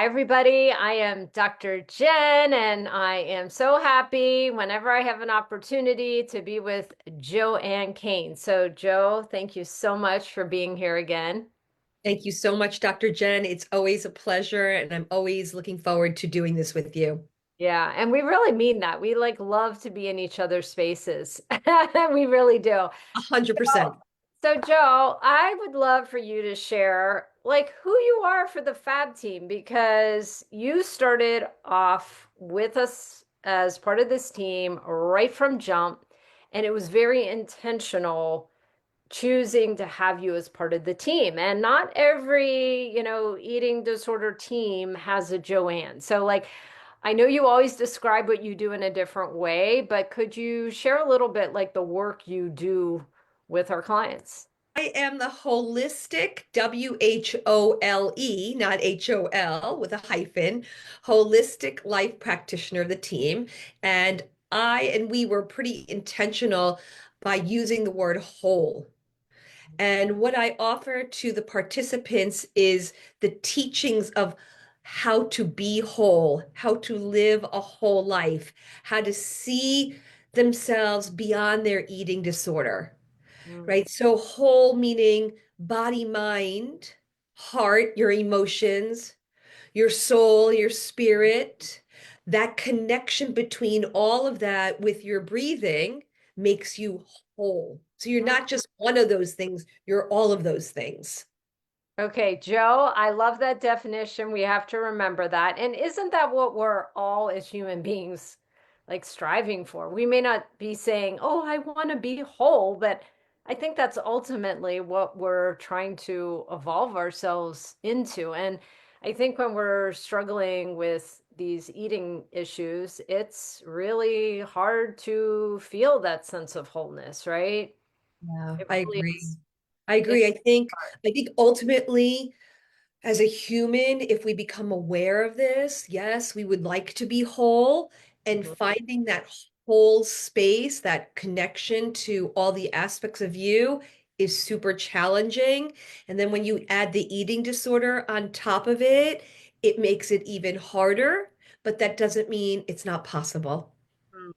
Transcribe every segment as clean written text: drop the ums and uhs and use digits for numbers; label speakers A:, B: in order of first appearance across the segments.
A: Hi, everybody. I am Dr. Jen, and I am so happy whenever I have an opportunity to be with Joanne Kane. So, Joe, thank you so much for being here again.
B: Thank you so much, Dr. Jen. It's always a pleasure, and I'm always looking forward to doing this with you.
A: Yeah, and we really mean that. We like love to be in each other's spaces. We really do.
B: 100%.
A: So, Joe, I would love for you to share like who you are for the Fab team because you started off with us as part of this team right from jump, and it was very intentional choosing to have you as part of the team. And not every, eating disorder team has a Joanne. So, like, I know you always describe what you do in a different way, but could you share a little bit like the work you do with our clients?
B: I am the holistic, WHOLE, not HOL with a hyphen, holistic life practitioner of the team. And we were pretty intentional by using the word whole. And what I offer to the participants is the teachings of how to be whole, how to live a whole life, how to see themselves beyond their eating disorder,
A: Mm.
B: right? So, whole meaning body, mind, heart, your emotions, your soul, your spirit. That connection between all of that with your breathing makes you whole. So you're not just one of those things, you're all of those things.
A: Okay, Joe, I love that definition. We have to remember that. And isn't that what we're all as human beings like striving for? We may not be saying, "Oh, I want to be whole," but I think that's ultimately what we're trying to evolve ourselves into. And I think when we're struggling with these eating issues, it's really hard to feel that sense of wholeness, right?
B: Yeah,
A: It
B: I
A: really
B: agree.
A: is.
B: I
A: It's
B: agree. I think ultimately, as a human, if we become aware of this, yes, we would like to be whole, and
A: hard.
B: finding that whole space, that connection to all the aspects of you is super challenging. And then when you add the eating disorder on top of it, it makes it even harder, but that doesn't mean it's not possible.
A: Mhm.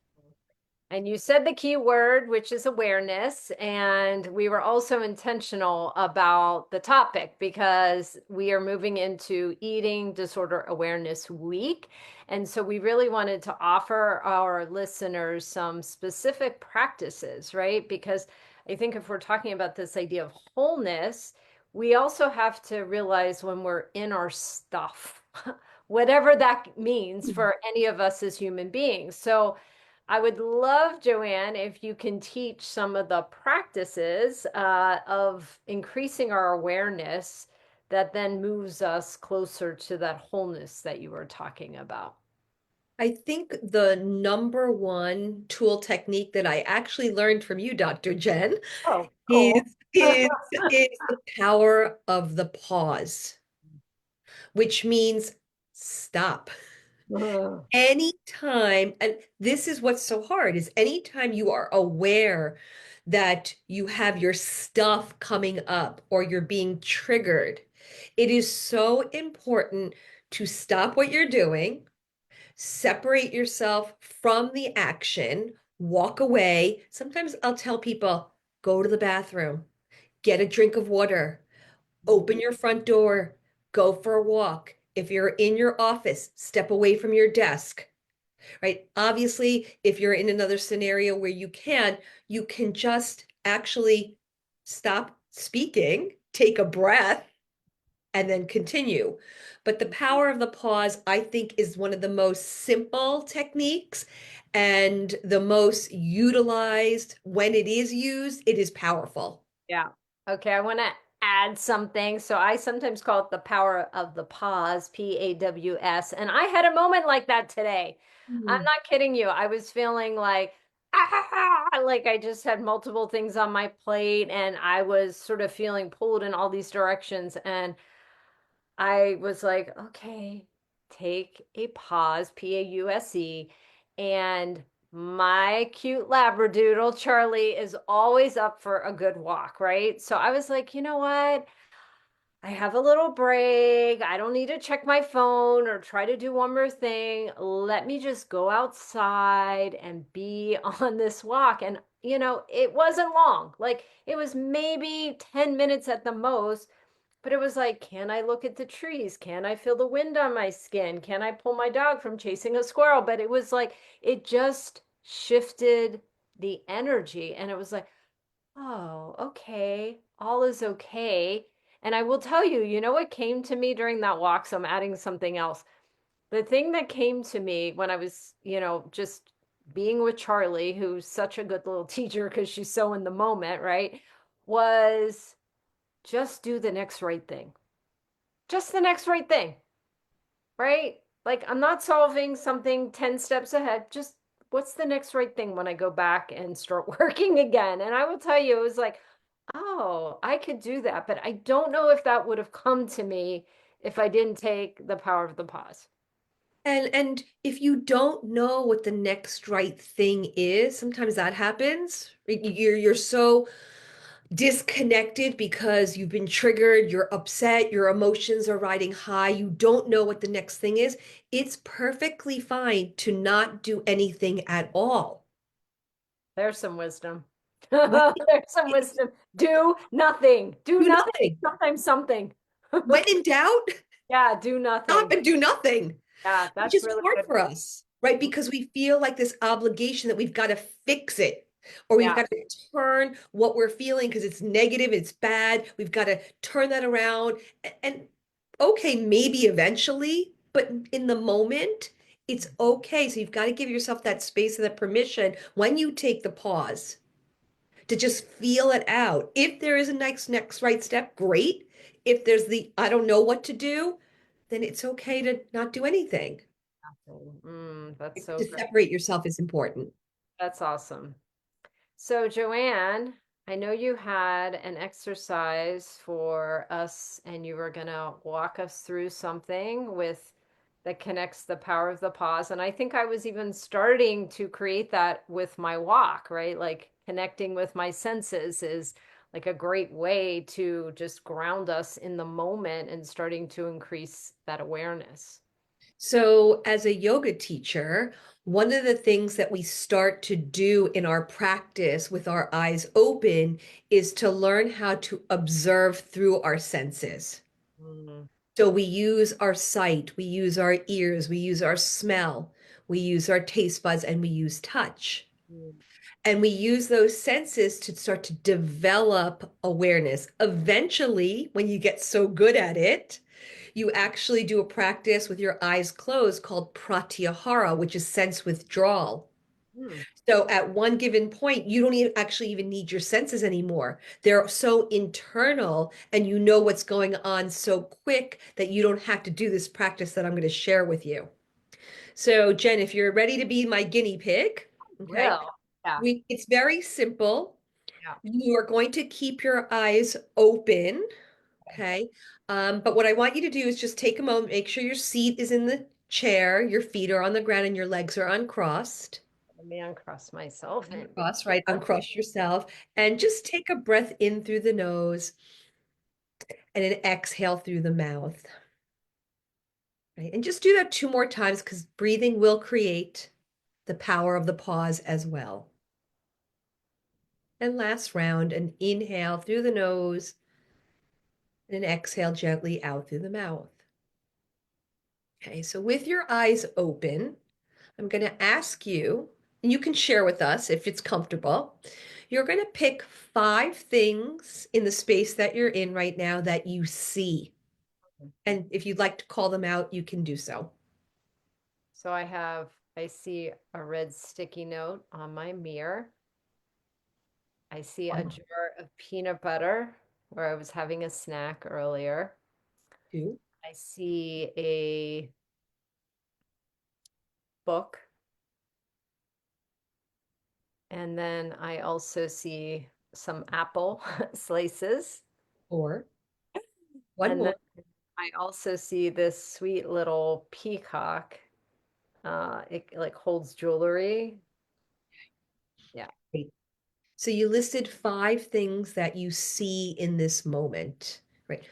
A: And you said the key word, which is awareness. And we were also intentional about the topic because we are moving into Eating Disorder Awareness Week. And so we really wanted to offer our listeners some specific practices, right? Because I think if we're talking about this idea of wholeness, we also have to realize when we're in our stuff, whatever that means for any of us as human beings. So, I would love, Joanne, if you can teach some of the practices of increasing our awareness that then moves us closer to that wholeness that you were talking about.
B: I think the number one tool technique that I actually learned from you, Dr. Jen,
A: Oh,
B: is
A: cool.
B: is is the power of the pause, which means stop. Anytime, and this is what's so hard, is anytime you are aware that you have your stuff coming up or you're being triggered, it is so important to stop what you're doing, separate yourself from the action, walk away. Sometimes I'll tell people, go to the bathroom, get a drink of water, open your front door, go for a walk. If you're in your office, step away from your desk, right? Obviously, if you're in another scenario where you can just actually stop speaking, take a breath, and then continue. But the power of the pause, I think, is one of the most simple techniques and the most utilized. When it is used, it is powerful.
A: Yeah. Okay, I want to add something. So I sometimes call it the power of the pause, PAWS. And I had a moment like that today. I'm
B: Mm.
A: not kidding you. I was feeling like, like I just had multiple things on my plate and I was sort of feeling pulled in all these directions. And I was like, okay, take a pause, PAUSE. And my cute Labradoodle, Charlie, is always up for a good walk, right? So I was like, you know what? I have a little break. I don't need to check my phone or try to do one more thing. Let me just go outside and be on this walk. And, it wasn't long. Like it was maybe 10 minutes at the most, but it was like, can I look at the trees? Can I feel the wind on my skin? Can I pull my dog from chasing a squirrel? But it was like, it just shifted the energy. And it was like, oh, okay. All is okay. And I will tell you, you know what came to me during that walk? So I'm adding something else. The thing that came to me when I was, just being with Charlie, who's such a good little teacher because she's so in the moment, right? Was just do the next right thing. Just the next right thing, right? Like I'm not solving something 10 steps ahead. Just what's the next right thing when I go back and start working again? And I will tell you, it was like, oh, I could do that, but I don't know if that would have come to me if I didn't take the power of the pause.
B: And if you don't know what the next right thing is, sometimes that happens. You're so disconnected because you've been triggered, you're upset, your emotions are riding high, you don't know what the next thing is. It's perfectly fine to not do anything at all.
A: There's some wisdom.
B: Right?
A: There's some wisdom. Do nothing. Do
B: Do
A: nothing.
B: nothing.
A: Sometimes something.
B: When in doubt,
A: Yeah, do
B: stop
A: nothing.
B: and do nothing,
A: Yeah,
B: which
A: that's
B: is
A: really
B: hard
A: good.
B: for us, right?
A: Mm,
B: Because we feel like this obligation that we've got to fix it or we've
A: yeah,
B: got to turn what we're feeling because it's negative, it's bad. We've got to turn that around. And okay, maybe eventually, but in the moment, it's okay. So you've got to give yourself that space and that permission when you take the pause to just feel it out. If there is a next right step, great. If there's the I don't know what to do, then it's okay to not do anything.
A: nothing. That's so
B: To
A: great.
B: separate yourself is important.
A: That's awesome. So, Joanne, I know you had an exercise for us and you were going to walk us through something that connects the power of the pause. And I think I was even starting to create that with my walk, right? Like connecting with my senses is like a great way to just ground us in the moment and starting to increase that awareness.
B: So, as a yoga teacher, one of the things that we start to do in our practice with our eyes open is to learn how to observe through our senses.
A: Mm,
B: So we use our sight, we use our ears, we use our smell, we use our taste buds, and we use touch.
A: mm,
B: And we use those senses to start to develop awareness. Eventually, when you get so good at it, you actually do a practice with your eyes closed called pratyahara, which is sense withdrawal.
A: mm.
B: So at one given point, you don't actually even need your senses anymore. They're so internal and you know what's going on so quick that you don't have to do this practice that I'm going to share with you. So Jen, if you're ready to be my guinea pig, okay,
A: Will. Yeah.
B: it's very simple.
A: Yeah.
B: You are going to keep your eyes open, okay? But what I want you to do is just take a moment, make sure your seat is in the chair, your feet are on the ground, and your legs are uncrossed.
A: Let me uncross myself and
B: Uncross, right? Uncross yourself and just take a breath in through the nose and an exhale through the mouth. Right? And just do that two more times because breathing will create the power of the pause as well. And last round, an inhale through the nose and an exhale gently out through the mouth. Okay, so with your eyes open, I'm going to ask you, and you can share with us if it's comfortable. You're going to pick 5 things in the space that you're in right now that you see. And if you'd like to call them out, you can do so.
A: so I see a red sticky note on my mirror. I see a
B: 1,
A: jar of peanut butter where I was having a snack earlier.
B: 2,
A: I see a book. And then I also see some apple slices.
B: 4. One
A: And then
B: more.
A: I also see this sweet little peacock. It like holds jewelry. Yeah.
B: Great. So you listed 5 things that you see in this moment. right?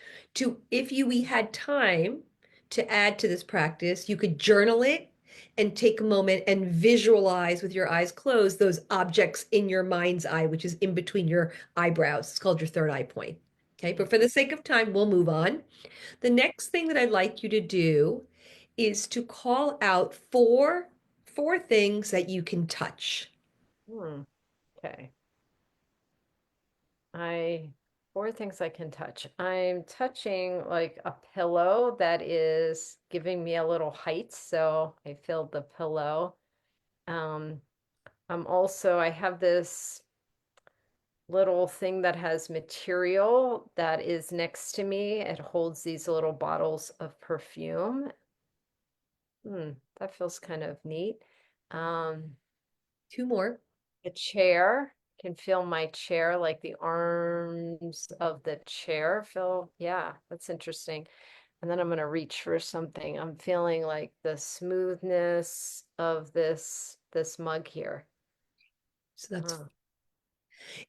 B: If we had time to add to this practice, you could journal it and take a moment and visualize with your eyes closed those objects in your mind's eye, which is in between your eyebrows. It's called your third eye point. Okay, but for the sake of time, we'll move on. The next thing that I'd like you to do is to call out four things that you can touch.
A: Hmm. Okay. I four things I can touch. I'm touching like a pillow that is giving me a little height, so I feel the pillow. Um, I have this little thing that has material that is next to me. It holds these little bottles of perfume. That feels kind of neat. Um,
B: Two more.
A: a chair, can feel my chair, like the arms of the chair feel, yeah, that's interesting. And then I'm gonna reach for something. I'm feeling like the smoothness of this mug here.
B: So that's
A: Huh.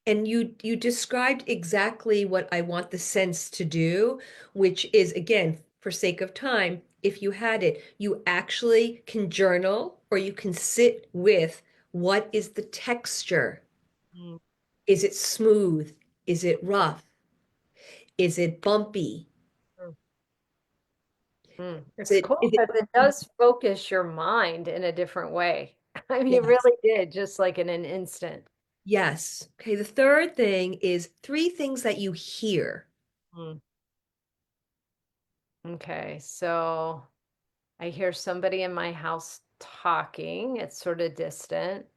B: And you described exactly what I want the sense to do, which is again, for sake of time, if you had it, you actually can journal or you can sit with what is the texture?
A: Mm,
B: Is it smooth? Is it rough? Is it bumpy?
A: mm, It's
B: Is
A: cool
B: it
A: because it does focus your mind in a different way. I mean, it
B: yes.
A: really did, just like in an instant.
B: Yes. Okay, the third thing is three things that you hear.
A: Mm. Okay, so I hear somebody in my house talking. It's sort of distant.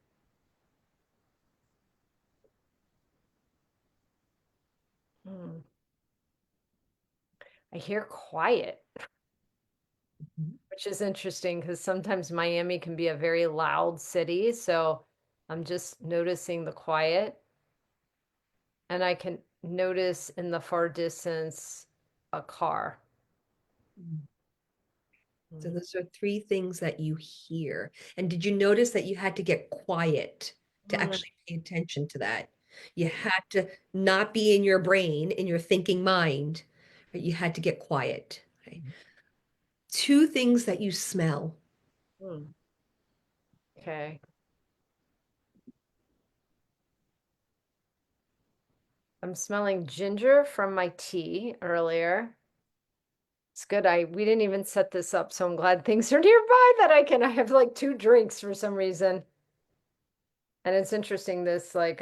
A: Hmm. I hear quiet, which is interesting because sometimes Miami can be a very loud city. So I'm just noticing the quiet, and I can notice in the far distance a car.
B: So
A: Mm.
B: those are three things that you hear. And did you notice that you had to get quiet to
A: Mm.
B: actually pay attention to that? You had to not be in your brain, in your thinking mind, right? You had to get quiet. Okay. Two things that you smell.
A: Mm. Okay. I'm smelling ginger from my tea earlier. It's good. We didn't even set this up, so I'm glad things are nearby that I have like two drinks for some reason. And it's interesting, this like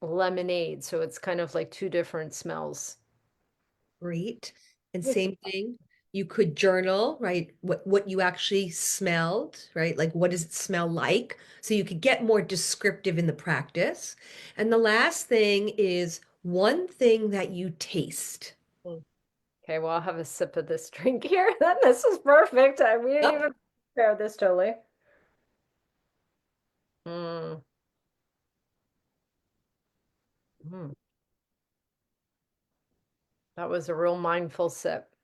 A: lemonade, so it's kind of like two different smells.
B: Great. And
A: Yeah.
B: same thing, you could journal, right? What you actually smelled, right? Like what does it smell like? So you could get more descriptive in the practice. And the last thing is one thing that you taste.
A: Mm. Okay, well, I'll have a sip of this drink here. Then this is perfect. We didn't
B: Yep.
A: even prepare this totally. Mm. Mm. That was a real mindful sip.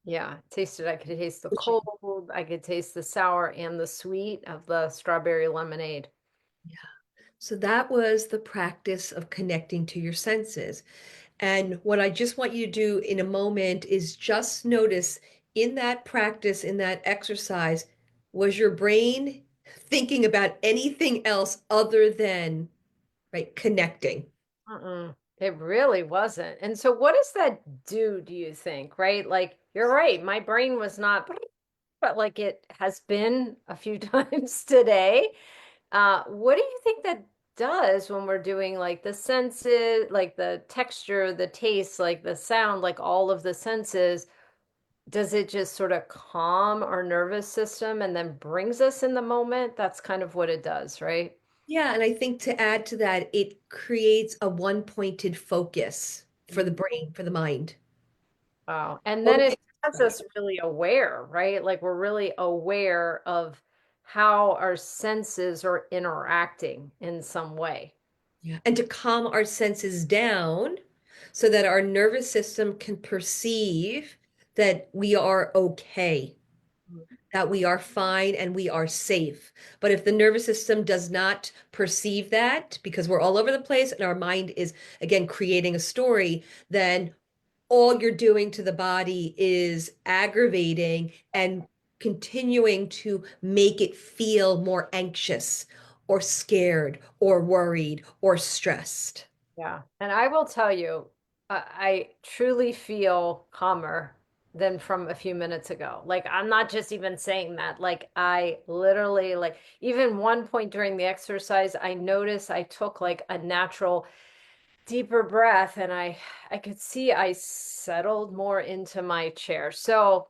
A: Yeah, tasted. I could taste the cold. I could taste the sour and the sweet of the strawberry lemonade.
B: Yeah. So that was the practice of connecting to your senses. And what I just want you to do in a moment is just notice in that practice, in that exercise, was your brain thinking about anything else other than, right, connecting?
A: Mm-mm. It really wasn't. And so what does that do you think, right? Like, you're right. My brain was not, but like it has been a few times today. What do you think that does when we're doing like the senses, like the texture, the taste, like the sound, like all of the senses? Does it just sort of calm our nervous system and then brings us in the moment? That's kind of what it does, right?
B: Yeah, and I think to add to that, it creates a one-pointed focus for the
A: Mm.
B: brain, for the mind.
A: Wow. And then
B: Focus,
A: it has
B: right?
A: us really aware, right? Like we're really aware of how our senses are interacting in some way.
B: Yeah. And to calm our senses down so that our nervous system can perceive that we are okay, that we are fine and we are safe. But if the nervous system does not perceive that because we're all over the place and our mind is again creating a story, then all you're doing to the body is aggravating and continuing to make it feel more anxious or scared or worried or stressed.
A: Yeah. And I will tell you, I truly feel calmer than from a few minutes ago. Like, I'm not just even saying that. Like, I literally, like, even one point during the exercise, I noticed I took like a natural deeper breath and I could see I settled more into my chair. So,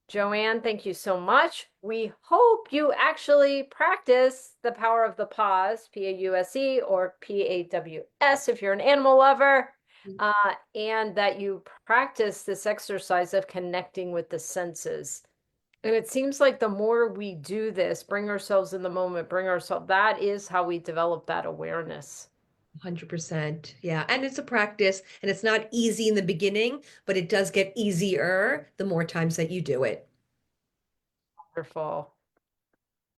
A: Joanne, thank you so much. We hope you actually practice the power of the pause, PAUSE or PAWS if you're an animal lover, and that you practice this exercise of connecting with the senses. And it seems like the more we do this, bring ourselves in the moment, bring ourselves, that is how we develop that awareness.
B: 100%. Yeah. And it's a practice and it's not easy in the beginning, but it does get easier the more times that you do it.
A: Wonderful.